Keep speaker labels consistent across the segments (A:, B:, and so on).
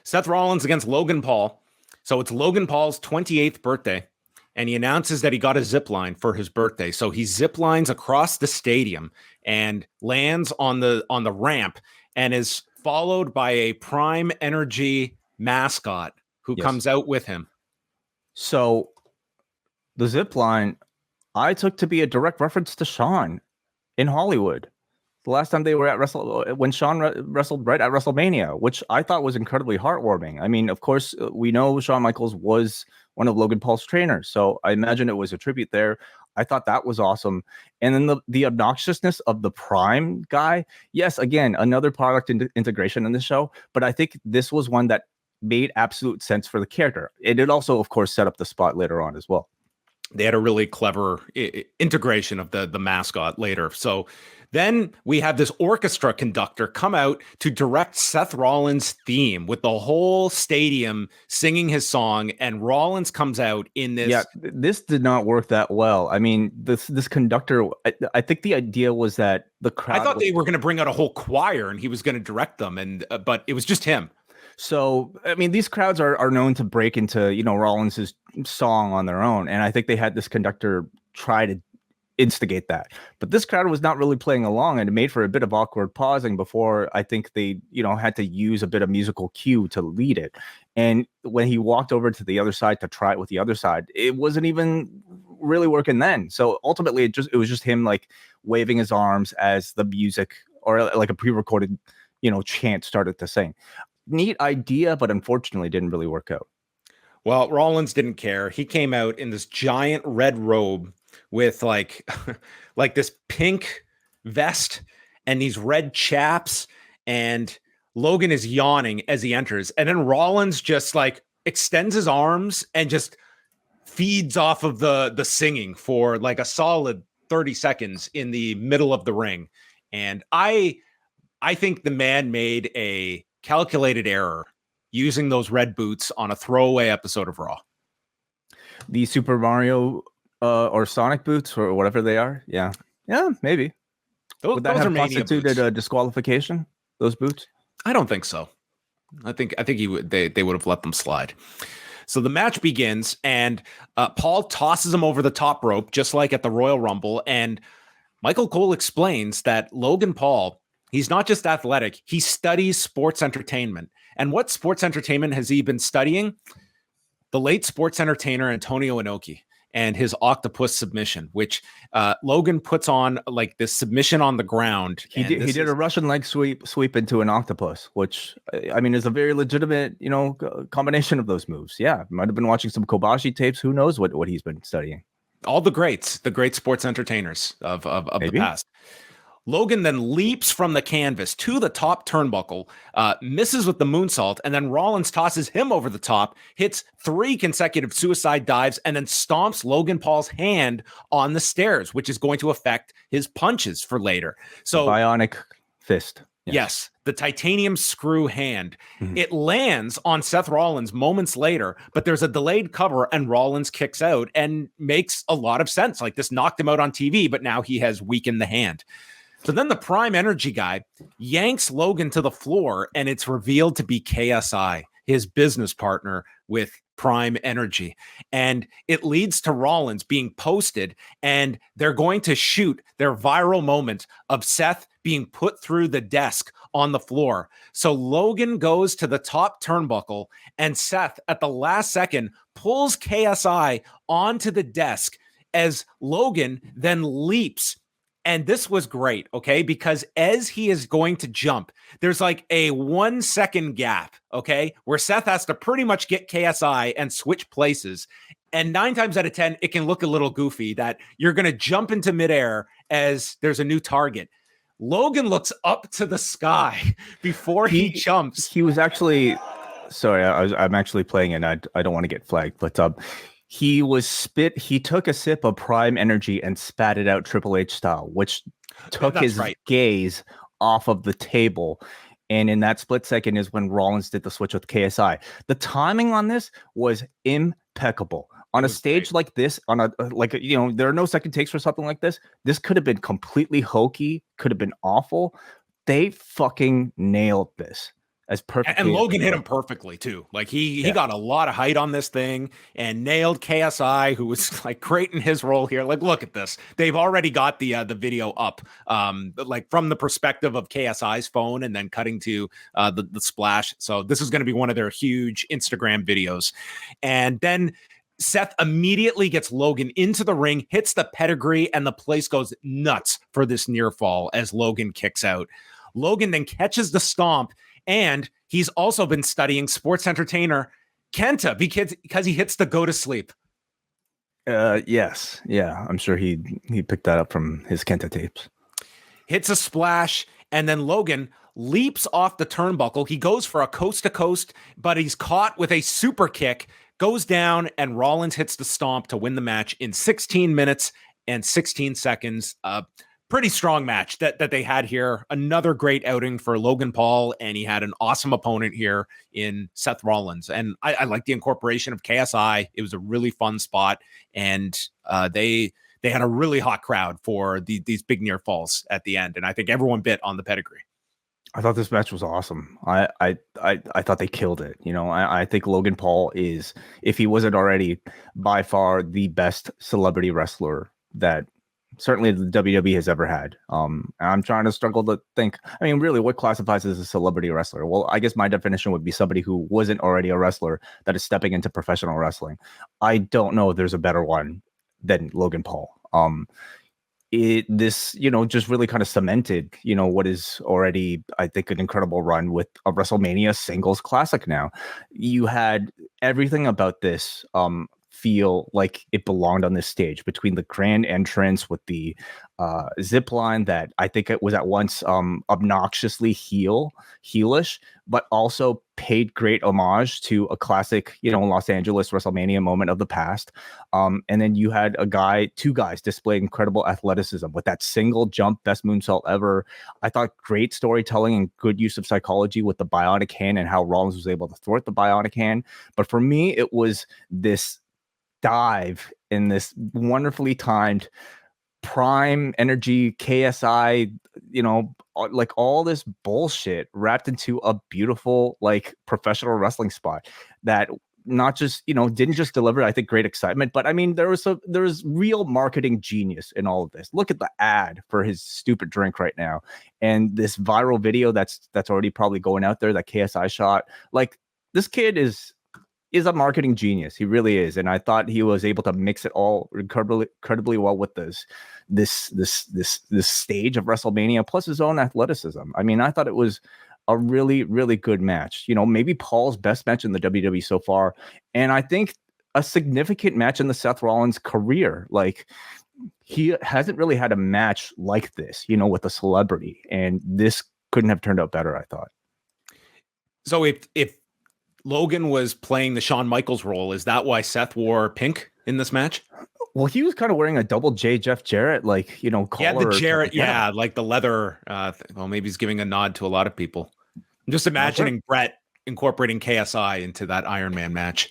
A: Seth Rollins against Logan Paul. So it's Logan Paul's 28th birthday, and he announces that he got a zip line for his birthday. So he zip lines across the stadium and lands on the ramp, and is followed by a Prime Energy mascot who comes out with him.
B: So the zip line I took to be a direct reference to Shawn in Hollywood. The last time they were at when Shawn wrestled right at WrestleMania, which I thought was incredibly heartwarming. I mean, of course, we know Shawn Michaels was one of Logan Paul's trainers, so I imagine it was a tribute there. I thought that was awesome. And then the obnoxiousness of the Prime guy. Yes, again, another product integration in the show, but I think this was one that made absolute sense for the character. It did also, of course, set up the spot later on as well.
A: They had a really clever integration of the mascot later. So then we have this orchestra conductor come out to direct Seth Rollins' theme with the whole stadium singing his song, and Rollins comes out in this.
B: Yeah, this did not work that well. I mean, this conductor, I think the idea was that the crowd.
A: I thought they were going to bring out a whole choir and he was going to direct them, and but it was just him.
B: So, I mean, these crowds are known to break into, Rollins's song on their own. And I think they had this conductor try to instigate that. But this crowd was not really playing along, and it made for a bit of awkward pausing before I think they, had to use a bit of musical cue to lead it. And when he walked over to the other side to try it with the other side, it wasn't even really working then. So ultimately, it was just him like waving his arms as the music or like a pre-recorded, chant started to sing. Neat idea, but unfortunately didn't really work out.
A: Well, Rollins didn't care. He came out in this giant red robe with like this pink vest and these red chaps, and Logan is yawning as he enters. And then Rollins just like extends his arms and just feeds off of the singing for like a solid 30 seconds in the middle of the ring. And I think the man made a calculated error using those red boots on a throwaway episode of Raw.
B: The Super Mario or Sonic boots or whatever they are. Yeah, maybe. Would that have constituted a disqualification? Those boots?
A: I don't think so. I think they would have let them slide. So the match begins, and Paul tosses him over the top rope, just like at the Royal Rumble. And Michael Cole explains that Logan Paul, he's not just athletic, he studies sports entertainment. And what sports entertainment has he been studying? The late sports entertainer Antonio Inoki and his octopus submission, which Logan puts on like this submission on the ground.
B: He did a Russian leg sweep into an octopus, which I mean is a very legitimate, combination of those moves. Yeah, might have been watching some Kobashi tapes. Who knows what he's been studying?
A: All the great sports entertainers of the past. Logan then leaps from the canvas to the top turnbuckle, misses with the moonsault, and then Rollins tosses him over the top, hits 3 consecutive suicide dives, and then stomps Logan Paul's hand on the stairs, which is going to affect his punches for later. So
B: bionic fist.
A: Yes, the titanium screw hand. Mm-hmm. It lands on Seth Rollins moments later, but there's a delayed cover and Rollins kicks out, and makes a lot of sense. Like, this knocked him out on TV, but now he has weakened the hand. So then the Prime Energy guy yanks Logan to the floor, and it's revealed to be KSI, his business partner with Prime Energy. And it leads to Rollins being posted, and they're going to shoot their viral moment of Seth being put through the desk on the floor. So Logan goes to the top turnbuckle, and Seth, at the last second, pulls KSI onto the desk as Logan then leaps. And this was great, okay? Because as he is going to jump, there's like a 1 second gap, okay? Where Seth has to pretty much get KSI and switch places. And 9 times out of 10, it can look a little goofy that you're going to jump into midair as there's a new target. Logan looks up to the sky before he jumps.
B: He was actually, sorry, I'm actually playing and I don't want to get flagged, but he took a sip of Prime Energy and spat it out Triple H style, which took his gaze off of the table. And in that split second is when Rollins did the switch with KSI. The timing on this was impeccable. On a stage like this, there are no second takes for something like this. This could have been completely hokey, could have been awful. They fucking nailed this. as perfectly.
A: And Logan hit him perfectly too. Like he got a lot of height on this thing and nailed KSI, who was like great in his role here. Like, look at this. They've already got the video up, like from the perspective of KSI's phone, and then cutting to the splash. So this is going to be one of their huge Instagram videos. And then Seth immediately gets Logan into the ring, hits the pedigree, and the place goes nuts for this near fall as Logan kicks out. Logan then catches the stomp, and he's also been studying sports entertainer Kenta because he hits the go to sleep.
B: Yes. Yeah. I'm sure he picked that up from his Kenta tapes.
A: Hits a splash, and then Logan leaps off the turnbuckle. He goes for a coast to coast, but he's caught with a super kick, goes down, and Rollins hits the stomp to win the match in 16 minutes and 16 seconds. Pretty strong match that they had here. Another great outing for Logan Paul, and he had an awesome opponent here in Seth Rollins. And I like the incorporation of KSI. It was a really fun spot, and they had a really hot crowd for these big near falls at the end. And I think everyone bit on the pedigree.
B: I thought this match was awesome. I thought they killed it. You know, I think Logan Paul is, if he wasn't already, by far the best celebrity wrestler that certainly the WWE has ever had. I'm trying to struggle to think. I mean, really, what classifies as a celebrity wrestler? Well, I guess my definition would be somebody who wasn't already a wrestler that is stepping into professional wrestling. I don't know if there's a better one than Logan Paul. This just really kind of cemented, what is already, I think, an incredible run with a WrestleMania singles classic. Now you had everything about this feel like it belonged on this stage, between the grand entrance with the zip line that I think it was at once obnoxiously heelish, but also paid great homage to a classic, Los Angeles WrestleMania moment of the past. And then you had two guys display incredible athleticism with that single jump, best moonsault ever. I thought great storytelling and good use of psychology with the bionic hand and how Rollins was able to thwart the bionic hand. But for me, it was this dive in this wonderfully timed prime energy KSI, like all this bullshit wrapped into a beautiful, like, professional wrestling spot that not just, didn't just deliver, I think, great excitement, but I mean, there was real marketing genius in all of this. Look at the ad for his stupid drink right now, and this viral video that's already probably going out there that KSI shot. Like, this kid is a marketing genius. He really is. And I thought he was able to mix it all incredibly well with this stage of WrestleMania, plus his own athleticism. I mean, I thought it was a really, really good match. Maybe Paul's best match in the WWE so far. And I think a significant match in the Seth Rollins career. Like, he hasn't really had a match like this, with a celebrity. And this couldn't have turned out better, I thought.
A: So if Logan was playing the Shawn Michaels role, is that why Seth wore pink in this match?
B: Well, he was kind of wearing a double J Jeff Jarrett, like, collar.
A: Yeah, the Jarrett, like the leather. Well, maybe he's giving a nod to a lot of people. I'm just imagining Brett incorporating KSI into that Iron Man match.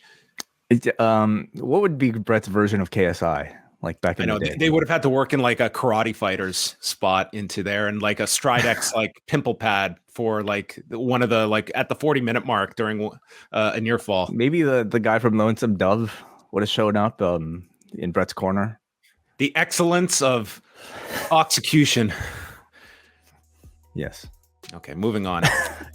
B: What would be Brett's version of KSI? Like back in the day,
A: they would have had to work in like a Karate Fighters spot into there, and like a Stridex like pimple pad for like one of the, like, at the 40-minute mark during a near fall.
B: Maybe the guy from Lonesome Dove would have shown up in Brett's corner.
A: The excellence of execution.
B: Yes.
A: Okay, moving on.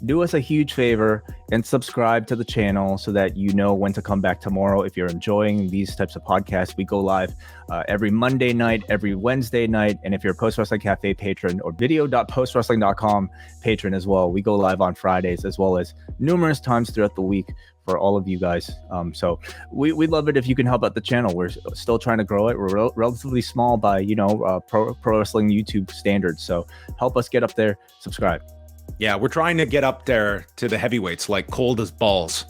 B: Do us a huge favor and subscribe to the channel so that you know when to come back tomorrow. If you're enjoying these types of podcasts, we go live every Monday night, every Wednesday night. And if you're a Post Wrestling Cafe patron or video.postwrestling.com patron as well, we go live on Fridays as well as numerous times throughout the week for all of you guys. So we'd love it if you can help out the channel. We're still trying to grow it. We're relatively small by, pro wrestling YouTube standards. So help us get up there. Subscribe.
A: Yeah, we're trying to get up there to the heavyweights, like cold as balls.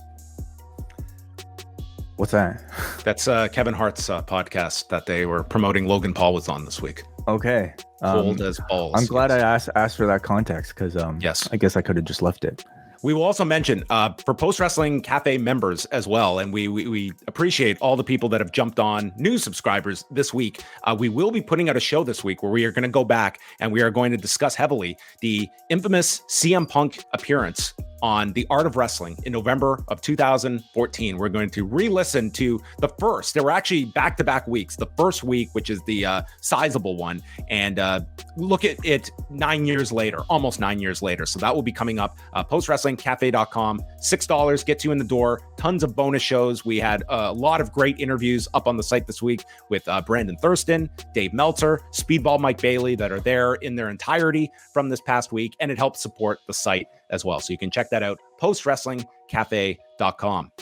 B: What's that?
A: That's Kevin Hart's podcast that they were promoting. Logan Paul was on this week.
B: Okay.
A: Cold as balls.
B: I'm glad I asked for that context, because
A: yes,
B: I guess I could have just left it.
A: We will also mention for Post Wrestling Cafe members as well, and we appreciate all the people that have jumped on, new subscribers this week. We will be putting out a show this week where we are going to go back and we are going to discuss heavily the infamous CM Punk appearance on the art of wrestling in November of 2014. We're going to re-listen to the first. There were actually back-to-back weeks. The first week, which is the sizable one, and look at it 9 years later, almost 9 years later. So that will be coming up. postwrestlingcafe.com. $6 gets you in the door. Tons of bonus shows. We had a lot of great interviews up on the site this week with Brandon Thurston, Dave Meltzer, Speedball Mike Bailey that are there in their entirety from this past week, and it helps support the site as well. So you can check that out, postwrestlingcafe.com.